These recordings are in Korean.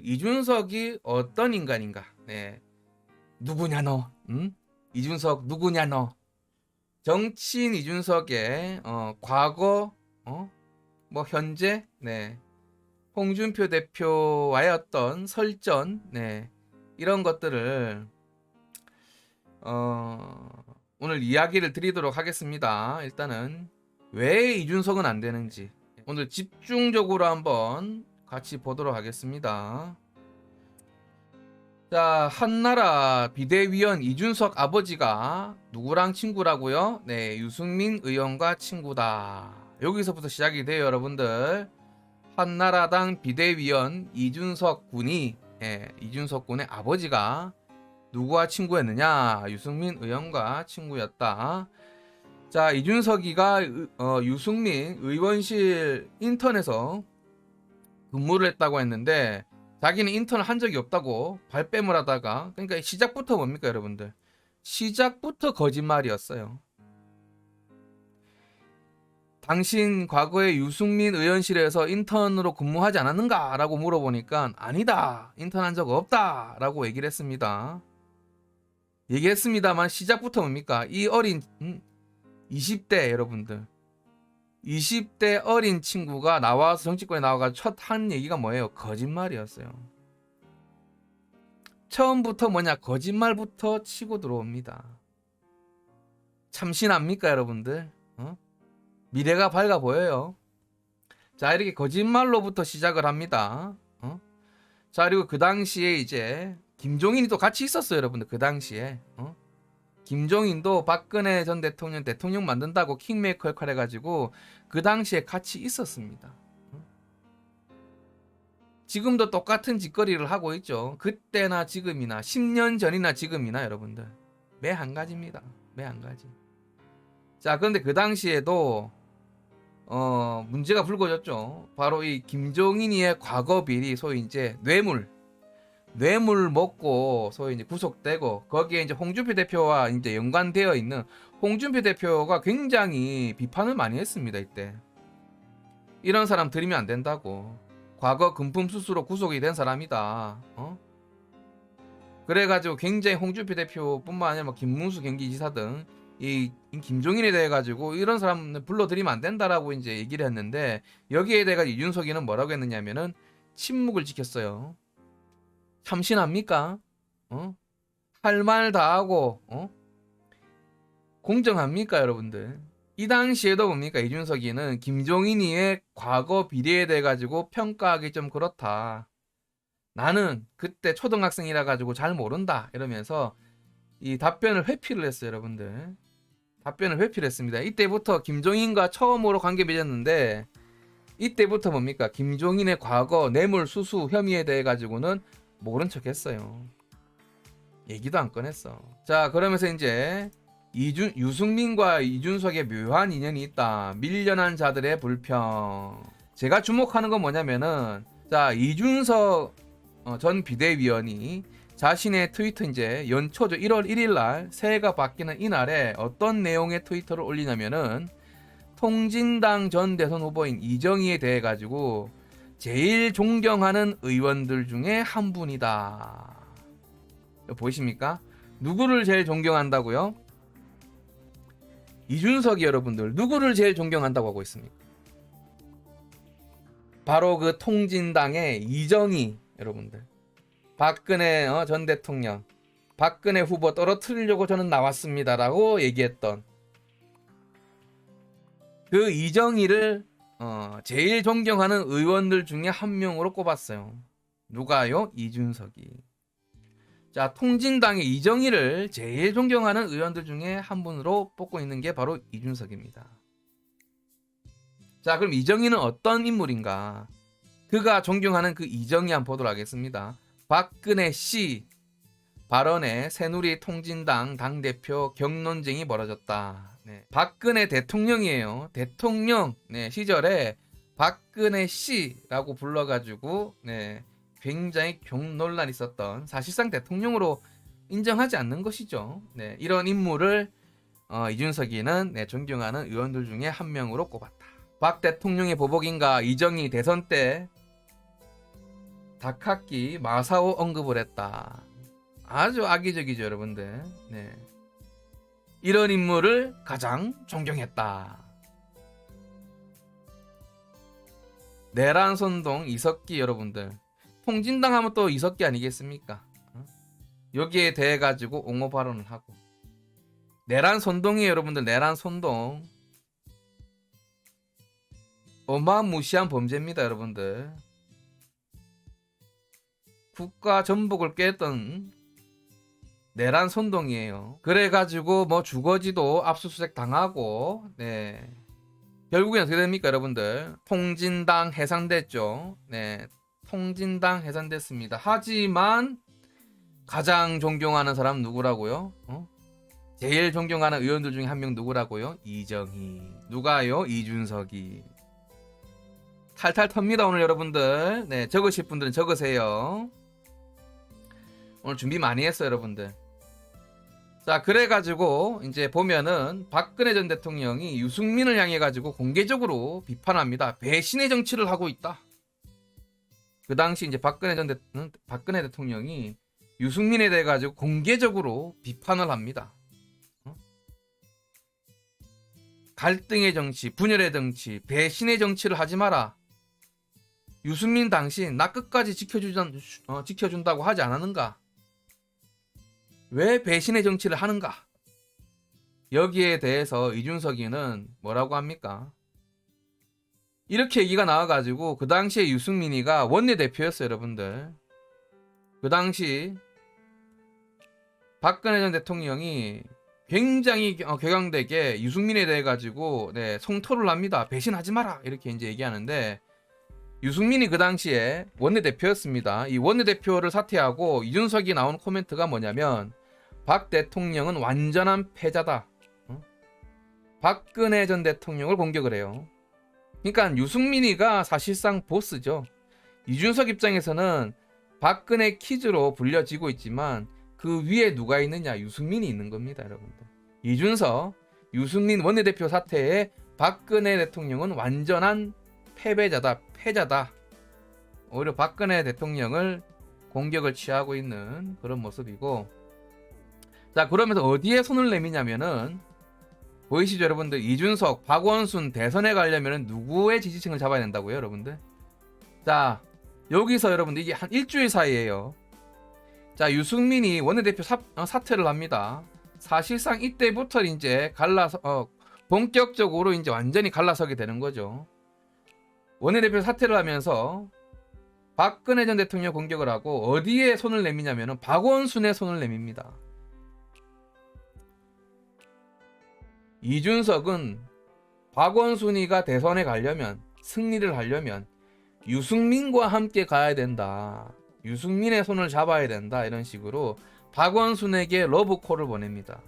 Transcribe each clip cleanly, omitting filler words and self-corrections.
이준석이 어떤 인간인가? 네. 누구냐 너? 응? 이준석 누구냐 너? 정치인 이준석의 과거, 뭐 현재, 네. 홍준표 대표와의 어떤 설전, 네. 이런 것들을 오늘 이야기를 드리도록 하겠습니다. 일단은 왜 이준석은 안 되는지 오늘 집중적으로 한번 같이 보도록 하겠습니다. 자, 한나라 비대위원 이준석 아버지가 누구랑 친구라고요? 네, 유승민 의원과 친구다. 여기서부터 시작이 돼요, 여러분들. 한나라당 비대위원 이준석 군이, 이준석 군의 아버지가 누구와 친구였느냐? 유승민 의원과 친구였다. 자, 이준석이가 유승민 의원실 인턴에서 근무를 했다고 했는데 자기는 인턴을 한 적이 없다고 발뺌을 하다가, 그러니까 시작부터 뭡니까 여러분들? 시작부터 거짓말이었어요. 당신 과거에 유승민 의원실에서 인턴으로 근무하지 않았는가? 라고 물어보니까 아니다, 인턴한 적 없다 라고 얘기를 했습니다. 얘기했습니다만 시작부터 뭡니까? 이 어린 20대 여러분들, 20대 어린 친구가 나와서 정치권에 나와가지고 첫 한 얘기가 뭐예요? 거짓말이었어요. 처음부터 뭐냐? 거짓말부터 치고 들어옵니다. 참신합니까 여러분들? 미래가 밝아 보여요. 자, 이렇게 거짓말로부터 시작을 합니다. 자, 그리고 그 당시에 이제 김종인이 또 같이 있었어요 여러분들. 그 당시에 김종인도 박근혜 전 대통령 만든다고 킹메이커 역할 해가지고 그 당시에 같이 있었습니다. 지금도 똑같은 짓거리를 하고 있죠. 그때나 지금이나 10년 전이나 지금이나 여러분들 매 한 가지입니다. 매 한 가지. 자, 그런데 그 당시에도 문제가 불거졌죠. 바로 이 김종인이의 과거 비리, 소위 이제 뇌물 먹고 소위 이제 구속되고, 거기에 이제 홍준표 대표와 이제 연관되어 있는 홍준표 대표가 굉장히 비판을 많이 했습니다. 이때 이런 사람 들이면 안 된다고, 과거 금품 수수로 구속이 된 사람이다. 그래가지고 굉장히 홍준표 대표뿐만 아니라 뭐 김문수 경기지사 등 이 김종인에 대해 가지고 이런 사람을 불러들이면 안 된다라고 이제 얘기를 했는데, 여기에 대해 이준석이는 뭐라고 했느냐면은 침묵을 지켰어요. 참신합니까? 할 말 다 하고 공정합니까 여러분들? 이 당시에도 뭡니까? 이준석이는 김종인이의 과거 비리에 대해 가지고 평가하기 좀 그렇다. 나는 그때 초등학생이라 가지고 잘 모른다 이러면서 이 답변을 회피를 했어요, 여러분들. 답변을 회피를 했습니다. 이때부터 김종인과 처음으로 관계 맺었는데, 이때부터 뭡니까? 김종인의 과거 뇌물 수수 혐의에 대해 가지고는 모른 척 했어요. 얘기도 안 꺼냈어. 자, 그러면서 이제 유승민과 이준석의 묘한 인연이 있다. 밀려난 자들의 불평. 제가 주목하는 건 뭐냐면은, 자, 이준석 전 비대위원이 자신의 트위터 이제 연초죠. 1월 1일 날 새해가 바뀌는 이날에 어떤 내용의 트위터를 올리냐면은, 통진당 전 대선 후보인 이정희에 대해 가지고 제일 존경하는 의원들 중에 한 분이다. 보이십니까? 누구를 제일 존경한다고요? 이준석이 여러분들 누구를 제일 존경한다고 하고 있습니까? 바로 그 통진당의 이정희 여러분들. 박근혜 전 대통령, 박근혜 후보 떨어뜨리려고 저는 나왔습니다라고 얘기했던 그 이정희를 제일 존경하는 의원들 중에 한 명으로 꼽았어요. 누가요? 이준석이. 자, 통진당의 이정희를 제일 존경하는 의원들 중에 한 분으로 뽑고 있는 게 바로 이준석입니다. 자, 그럼 이정희는 어떤 인물인가? 그가 존경하는 그 이정희 한번 보도록 하겠습니다. 박근혜 씨 발언에 새누리 통진당 당대표 격론쟁이 벌어졌다. 네, 박근혜 대통령이에요. 대통령 시절에 박근혜 씨라고 불러가지고 굉장히 경논란이 있었던, 사실상 대통령으로 인정하지 않는 것이죠. 이런 인물을 이준석이는 존경하는 의원들 중에 한 명으로 꼽았다. 박 대통령의 보복인가? 이정희 대선 때 다카키 마사오 언급을 했다. 아주 악의적이죠, 여러분들. 네. 이런 인물을 가장 존경했다. 내란 선동 이석기 여러분들. 통진당 하면 또 이석기 아니겠습니까? 여기에 대해 가지고 옹호 발언을 하고. 내란 선동이에요, 여러분들. 내란 선동. 어마무시한 범죄입니다, 여러분들. 국가 전복을 깼던 내란 선동이에요. 그래가지고 뭐 주거지도 압수수색 당하고, 네. 결국엔 어떻게 됩니까, 여러분들? 통진당 해산됐죠. 네. 통진당 해산됐습니다. 하지만 가장 존경하는 사람 누구라고요? 제일 존경하는 의원들 중에 한 명 누구라고요? 이정희. 누가요? 이준석이. 탈탈 텁니다, 오늘 여러분들. 네, 적으실 분들은 적으세요. 오늘 준비 많이 했어요, 여러분들. 자, 그래가지고 이제 보면은 박근혜 전 대통령이 유승민을 향해 가지고 공개적으로 비판합니다. 배신의 정치를 하고 있다. 그 당시 이제 박근혜 대통령이 유승민에 대해 가지고 공개적으로 비판을 합니다. 갈등의 정치, 분열의 정치, 배신의 정치를 하지 마라. 유승민 당신 나 끝까지 지켜준다고 하지 않았는가? 왜 배신의 정치를 하는가? 여기에 대해서 이준석이는 뭐라고 합니까? 이렇게 얘기가 나와가지고 그 당시에 유승민이가 원내대표였어요, 여러분들. 그 당시 박근혜 전 대통령이 굉장히 격앙되게 유승민에 대해 가지고 성토를 합니다. 배신하지 마라 이렇게 이제 얘기하는데 유승민이 그 당시에 원내대표였습니다. 이 원내대표를 사퇴하고 이준석이 나온 코멘트가 뭐냐면 박 대통령은 완전한 패자다. 박근혜 전 대통령을 공격을 해요. 그러니까 유승민이가 사실상 보스죠. 이준석 입장에서는 박근혜 키즈로 불려지고 있지만 그 위에 누가 있느냐? 유승민이 있는 겁니다, 여러분들. 이준석, 유승민 원내대표 사태에 박근혜 대통령은 완전한 패배자다, 패자다. 오히려 박근혜 대통령을 공격을 취하고 있는 그런 모습이고, 자, 그러면서 어디에 손을 내미냐면은 보이시죠, 여러분들? 이준석, 박원순 대선에 가려면은 누구의 지지층을 잡아야 된다고요, 여러분들? 자, 여기서 여러분들 이게 한 일주일 사이에요. 자, 유승민이 원내대표 사퇴를 합니다. 사실상 이때부터 이제 본격적으로 이제 완전히 갈라서게 되는 거죠. 원내대표 사퇴를 하면서 박근혜 전 대통령 공격을 하고 어디에 손을 내미냐면은 박원순의 손을 내밉니다. 이준석은 박원순이가 대선에 가려면, 승리를 하려면 유승민과 함께 가야 된다. 유승민의 손을 잡아야 된다. 이런 식으로 박원순에게 러브콜을 보냅니다.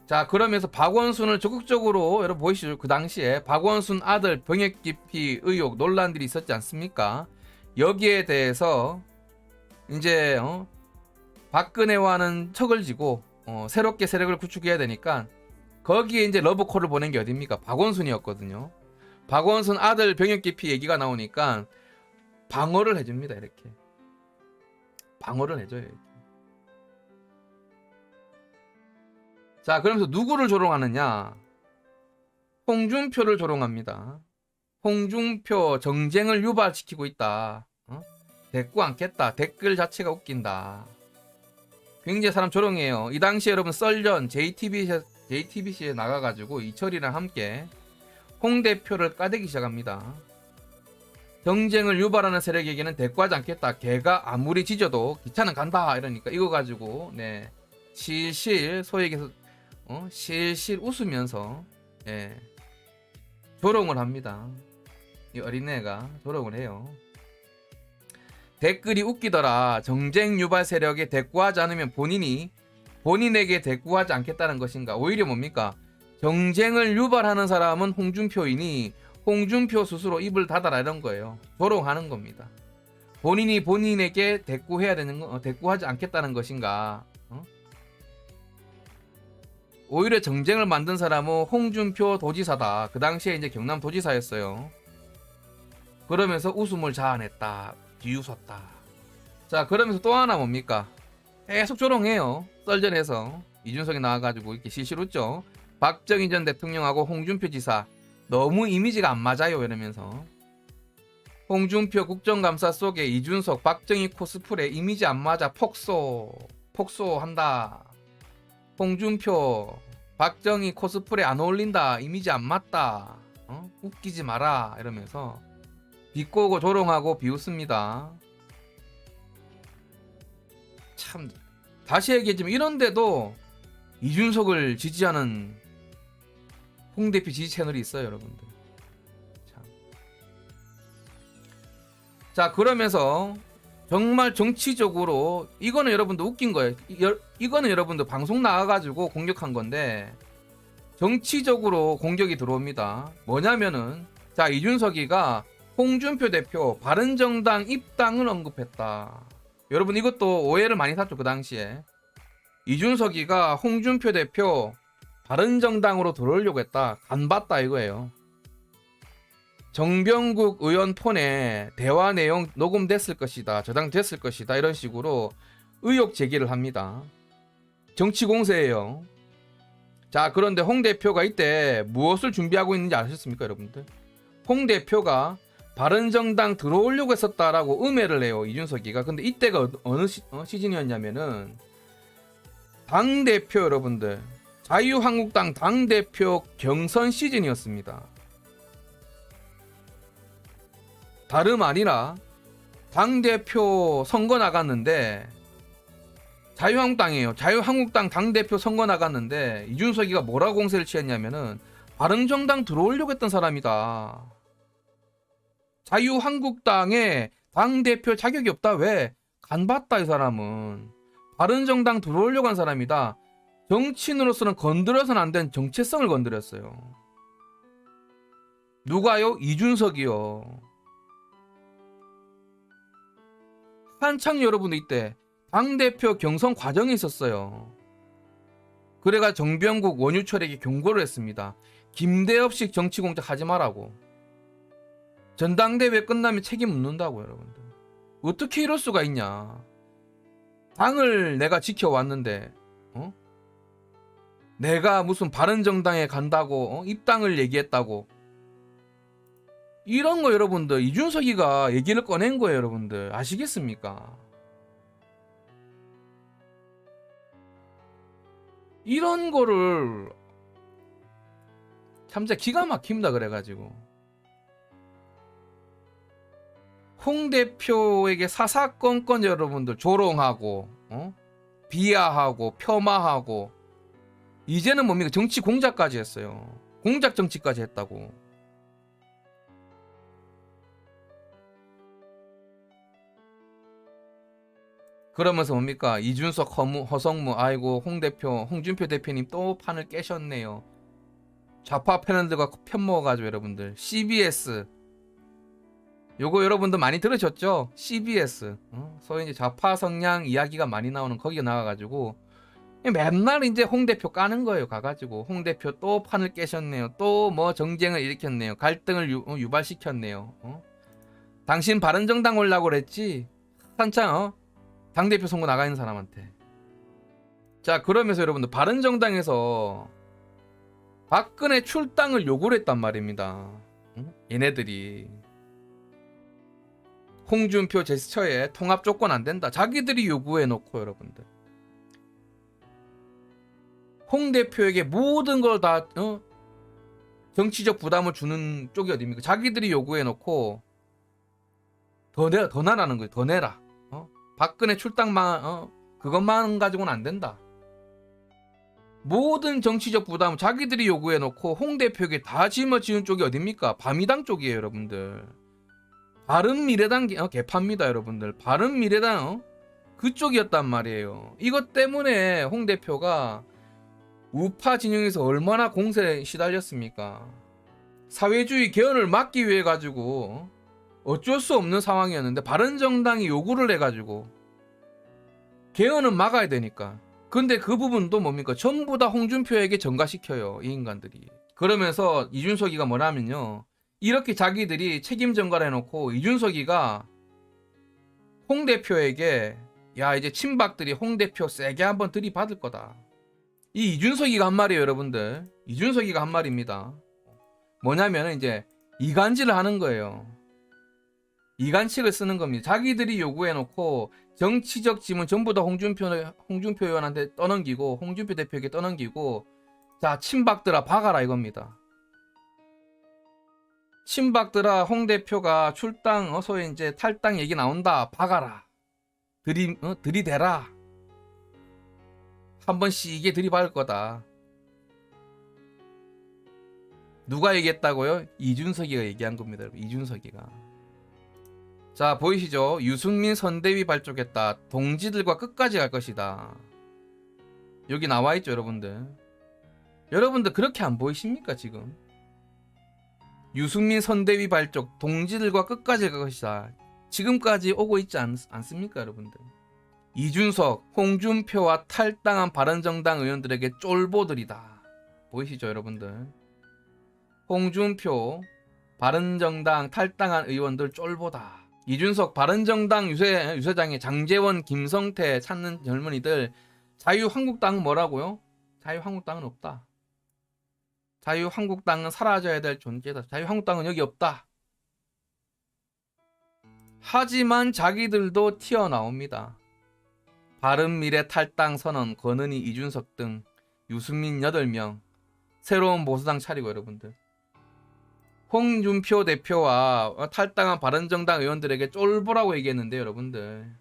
자, 그러면서 박원순을 적극적으로, 여러분 보이시죠? 그 당시에 박원순 아들 병역 기피 의혹 논란들이 있었지 않습니까? 여기에 대해서 이제 박근혜와는 척을 지고 새롭게 세력을 구축해야 되니까 거기에 이제 러브콜을 보낸 게 어딥니까? 박원순이었거든요. 박원순 아들 병역 기피 얘기가 나오니까 방어를 해줍니다. 이렇게 방어를 해줘요. 이렇게. 자, 그러면서 누구를 조롱하느냐? 홍준표를 조롱합니다. 홍준표 정쟁을 유발시키고 있다. 대꾸 않겠다. 댓글 자체가 웃긴다. 굉장히 사람 조롱해요. 이 당시에 여러분 썰전 JTBC에 나가가지고 이철이랑 함께 홍 대표를 까대기 시작합니다. 정쟁을 유발하는 세력에게는 대꾸하지 않겠다. 걔가 아무리 지져도 기차는 간다. 이러니까 이거 가지고 실실 소위 얘기해서 실실 웃으면서 조롱을 합니다. 이 어린애가 조롱을 해요. 댓글이 웃기더라. 정쟁 유발 세력에 대꾸하지 않으면 본인에게 대꾸하지 않겠다는 것인가. 오히려 뭡니까? 정쟁을 유발하는 사람은 홍준표이니 홍준표 스스로 입을 닫아라 이런 거예요. 조롱하는 겁니다. 본인이 본인에게 대꾸해야 되는 거, 대꾸하지 않겠다는 것인가. 오히려 정쟁을 만든 사람은 홍준표 도지사다. 그 당시에 이제 경남 도지사였어요. 그러면서 웃음을 자아냈다. 비웃었다. 자, 그러면서 또 하나 뭡니까? 계속 조롱해요. 썰전에서 이준석이 나와가지고 이렇게 실실 웃죠. 박정희 전 대통령하고 홍준표 지사 너무 이미지가 안 맞아요 이러면서 홍준표 국정감사 속에 이준석 박정희 코스프레 이미지 안 맞아 폭소한다. 홍준표 박정희 코스프레 안 어울린다. 이미지 안 맞다. 웃기지 마라 이러면서 비꼬고 조롱하고 비웃습니다. 참 다시 얘기하지만 이런데도 이준석을 지지하는 홍 대표 지지 채널이 있어요 여러분들. 참. 자, 그러면서 정말 정치적으로 이거는 여러분들 웃긴 거예요. 이거는 여러분들 방송 나와가지고 공격한 건데 정치적으로 공격이 들어옵니다. 뭐냐면은 자, 이준석이가 홍준표 대표 바른정당 입당을 언급했다. 여러분 이것도 오해를 많이 샀죠 그 당시에. 이준석이가 홍준표 대표 바른정당으로 들어오려고 했다. 간봤다 이거예요. 정병국 의원 폰에 대화 내용 녹음됐을 것이다. 저장됐을 것이다. 이런 식으로 의혹 제기를 합니다. 정치 공세예요. 자, 그런데 홍 대표가 이때 무엇을 준비하고 있는지 아셨습니까 여러분들? 홍 대표가 바른정당 들어오려고 했었다라고 음해를 해요 이준석이가. 근데 이때가 어느 시즌이었냐면은 당대표 여러분들 자유한국당 당대표 경선 시즌이었습니다. 다름 아니라 당대표 선거 나갔는데 자유한국당이에요. 자유한국당 당대표 선거 나갔는데 이준석이가 뭐라고 공세를 취했냐면은 바른정당 들어오려고 했던 사람이다. 자유한국당에 당대표 자격이 없다. 왜? 간봤다 이 사람은. 바른정당 들어오려고 한 사람이다. 정치인으로서는 건드려서는 안 된 정체성을 건드렸어요. 누가요? 이준석이요. 한창 여러분들 이때 당대표 경선 과정이 있었어요. 그래가 정병국 원유철에게 경고를 했습니다. 김대엽식 정치 공작 하지 말라고. 전당대회 끝나면 책임 묻는다고 여러분들. 어떻게 이럴 수가 있냐. 당을 내가 지켜왔는데 내가 무슨 바른정당에 간다고 입당을 얘기했다고. 이런 거 여러분들 이준석이가 얘기를 꺼낸 거예요 여러분들. 아시겠습니까? 이런 거를 참 진짜 기가 막힙니다. 그래가지고 홍 대표에게 사사건건 여러분들 조롱하고 비하하고 폄하하고 이제는 뭡니까? 정치 공작까지 했어요. 공작 정치까지 했다고. 그러면서 뭡니까? 이준석 허성무 아이고 홍준표 대표님 또 판을 깨셨네요. 좌파 패널들과 편먹어가지고 여러분들 CBS 요거 여러분들 많이 들으셨죠? CBS 소위 이제 좌파 성향 이야기가 많이 나오는 거기에 나와가지고 맨날 이제 홍 대표 까는 거예요. 가가지고 홍 대표 또 판을 깨셨네요. 또 뭐 정쟁을 일으켰네요. 갈등을 유발시켰네요. 당신 바른정당 올라고 그랬지? 한창 당대표 선거 나가 있는 사람한테. 자, 그러면서 여러분들 바른정당에서 박근혜 출당을 요구를 했단 말입니다. 얘네들이 홍준표 제스처에 통합 조건 안 된다. 자기들이 요구해 놓고 여러분들 홍 대표에게 모든 걸 다 정치적 부담을 주는 쪽이 어딥니까? 자기들이 요구해 놓고 더 내라는 거예요. 더 내라. 박근혜 출당만 그것만 가지고는 안 된다. 모든 정치적 부담 자기들이 요구해 놓고 홍 대표에게 다 짊어지는 쪽이 어딥니까? 바미당 쪽이에요, 여러분들. 바른미래당 개파입니다, 여러분들. 바른미래당 그쪽이었단 말이에요. 이것 때문에 홍 대표가 우파 진영에서 얼마나 공세에 시달렸습니까? 사회주의 개헌을 막기 위해 가지고 어쩔 수 없는 상황이었는데 바른정당이 요구를 해가지고 개헌은 막아야 되니까. 근데 그 부분도 뭡니까? 전부 다 홍준표에게 전가시켜요, 이 인간들이. 그러면서 이준석이가 뭐냐면요, 이렇게 자기들이 책임 전가를 해놓고 이준석이가 홍 대표에게 야 이제 친박들이 홍 대표 세게 한번 들이받을 거다. 이 이준석이가 한 말이에요 여러분들. 이준석이가 한 말입니다. 뭐냐면 이제 이간질을 하는 거예요. 이간책을 쓰는 겁니다. 자기들이 요구해놓고 정치적 지문 전부 다 홍준표 의원한테 떠넘기고 홍준표 대표에게 떠넘기고 자 친박들아 박아라 이겁니다. 친박들아 홍 대표가 출당 소위 이제 탈당 얘기 나온다 박아라. 들이대라. 한 번씩 이게 들이박을 거다. 누가 얘기했다고요? 이준석이가 얘기한 겁니다. 여러분. 이준석이가. 자 보이시죠? 유승민 선대위 발족했다. 동지들과 끝까지 갈 것이다. 여기 나와있죠 여러분들. 여러분들 그렇게 안 보이십니까 지금? 유승민 선대위 발족 동지들과 끝까지 갈 것이다. 지금까지 오고 있지 않습니까 여러분들? 이준석, 홍준표와 탈당한 바른정당 의원들에게 쫄보들이다. 보이시죠 여러분들? 홍준표, 바른정당 탈당한 의원들 쫄보다. 이준석 바른정당 유세장에 장제원, 김성태 찾는 젊은이들 자유한국당은 뭐라고요? 자유한국당은 없다. 자유한국당은 사라져야 될 존재다. 자유한국당은 여기 없다. 하지만 자기들도 튀어나옵니다. 바른미래 탈당 선언 권은희, 이준석 등 유승민 8명 새로운 보수당 차리고 여러분들. 홍준표 대표와 탈당한 바른정당 의원들에게 쫄보라고 얘기했는데 여러분들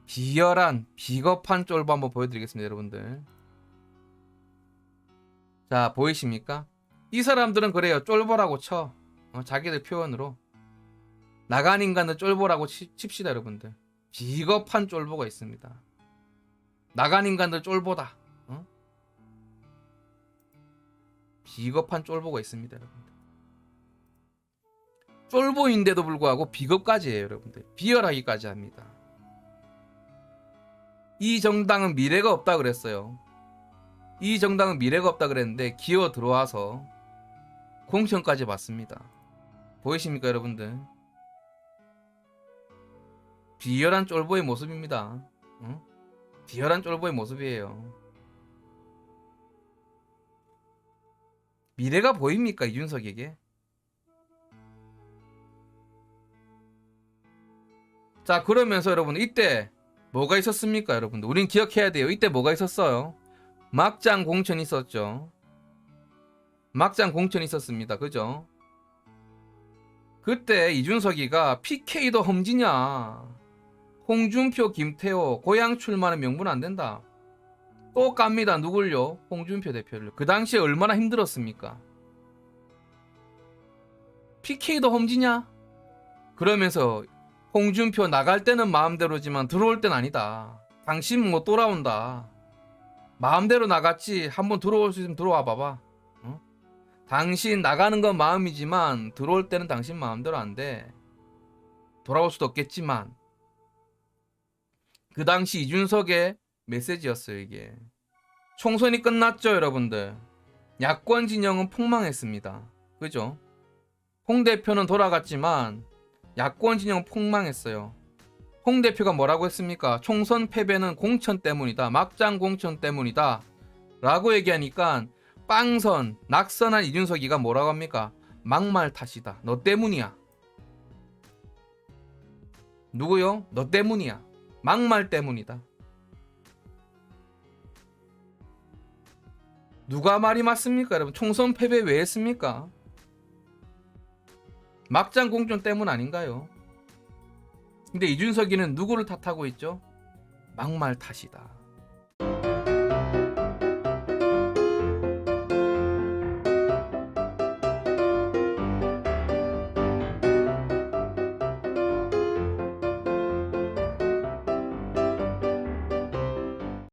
비열한 비겁한 쫄보 한번 보여드리겠습니다 여러분들. 자 보이십니까? 이 사람들은 그래요 쫄보라고 쳐. 자기들 표현으로 나간 인간들 쫄보라고 칩시다 여러분들. 비겁한 쫄보가 있습니다. 나간 인간들 쫄보다. 비겁한 쫄보가 있습니다 여러분들. 쫄보인데도 불구하고 비겁까지 해요 여러분들. 비열하기까지 합니다. 이 정당은 미래가 없다 그랬어요. 이 정당은 미래가 없다 그랬는데 기어 들어와서 공천까지 받습니다. 보이십니까 여러분들? 비열한 쫄보의 모습입니다. 비열한 쫄보의 모습이에요. 미래가 보입니까 이준석에게? 자 그러면서 여러분 이때 뭐가 있었습니까 여러분들? 우린 기억해야 돼요. 이때 뭐가 있었어요? 막장 공천이 있었죠. 막장 공천이 있었습니다. 그죠? 그때 이준석이가 PK도 험지냐 홍준표, 김태호 고향 출마는 명분 안 된다. 또 깝니다. 누굴요? 홍준표 대표를. 그 당시에 얼마나 힘들었습니까? PK도 험지냐? 그러면서 홍준표 나갈 때는 마음대로지만 들어올 땐 아니다. 당신 못 돌아온다. 마음대로 나갔지 한번 들어올 수 있으면 들어와 봐봐. 당신 나가는 건 마음이지만 들어올 때는 당신 마음대로 안 돼. 돌아올 수도 없겠지만. 그 당시 이준석의 메시지였어요 이게. 총선이 끝났죠 여러분들. 야권 진영은 폭망했습니다. 그죠? 홍 대표는 돌아갔지만 야권 진영은 폭망했어요. 홍 대표가 뭐라고 했습니까? 총선 패배는 공천 때문이다. 막장 공천 때문이다. 라고 얘기하니까 빵선, 낙선한 이준석이가 뭐라고 합니까? 막말 탓이다. 너 때문이야. 누구요? 너 때문이야. 막말 때문이다. 누가 말이 맞습니까 여러분? 총선 패배 왜 했습니까? 막장 공천 때문 아닌가요? 근데 이준석이는 누구를 탓하고 있죠? 막말 탓이다.